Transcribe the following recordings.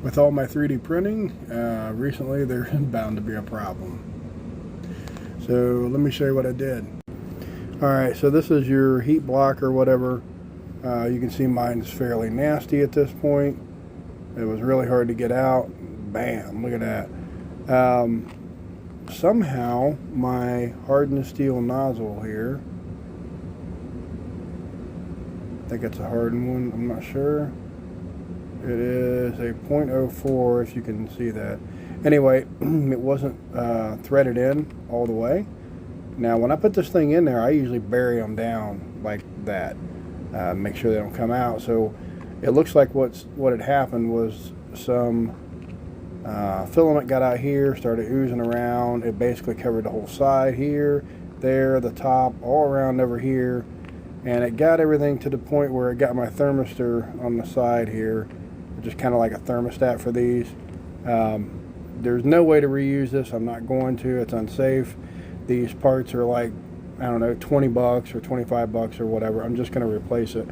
With all my 3D printing, recently there's bound to be a problem. So let me show you what I did. Alright, so this is your heat block or whatever. You can see mine's fairly nasty at this point. It was really hard to get out. Bam, look at that. Somehow my hardened steel nozzle here, I think it's a hardened one, I'm not sure. It is a .04 if you can see that. Anyway, it wasn't threaded in all the way. Now when I put this thing in there, I usually bury them down like that, make sure they don't come out. So it looks like what had happened was some filament got out here, started oozing around. It basically covered the whole side here, there, the top, all around over here, and it got everything to the point where it got my thermistor on the side here, just kind of like a thermostat for these. There's no way to reuse this. I'm not going to. It's unsafe. These parts are like, I don't know, 20 bucks or 25 bucks or whatever. I'm just going to replace it.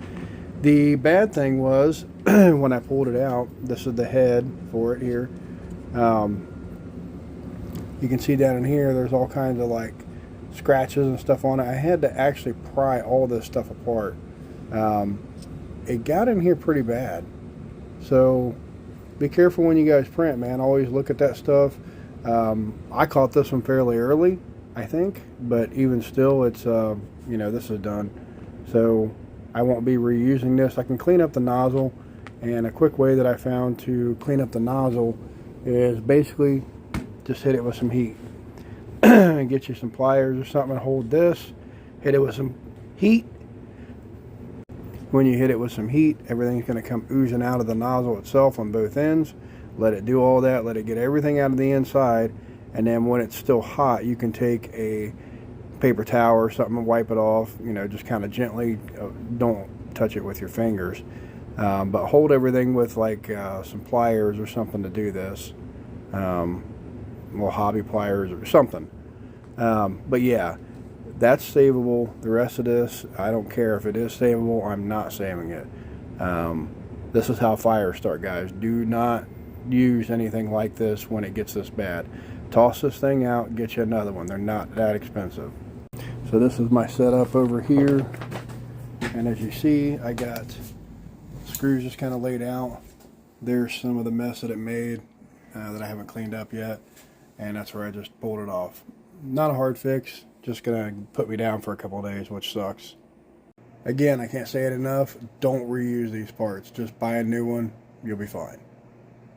The bad thing was when I pulled it out, this is the head for it here. You can see down in here there's all kinds of like scratches and stuff on it. I had to actually pry all this stuff apart. It got in here pretty bad, so be careful when you guys print, man. Always look at that stuff. I caught this one fairly early, I think, but even still, it's you know, this is done, so I won't be reusing this. I can clean up the nozzle, and a quick way that I found to clean up the nozzle is basically just hit it with some heat. And get you some pliers or something and hold this, hit it with some heat. When you hit it with some heat, everything's going to come oozing out of the nozzle itself on both ends. Let it do all that, let it get everything out of the inside, and then when it's still hot, you can take a paper towel or something and wipe it off, you know, just kind of gently. Don't touch it with your fingers, but hold everything with like some pliers or something to do this. Little hobby pliers or something. But yeah, that's savable. The rest of this, I don't care if it is savable. I'm not saving it. This is how fires start, guys. Do not use anything like this when it gets this bad. Toss this thing out, get you another one. They're not that expensive. So this is my setup over here, and as you see, I got screws just kind of laid out. There's some of the mess that it made that I haven't cleaned up yet, and that's where I just pulled it off. Not a hard fix, just gonna put me down for a couple of days, which sucks. Again, I can't say it enough, don't reuse these parts. Just buy a new one, you'll be fine.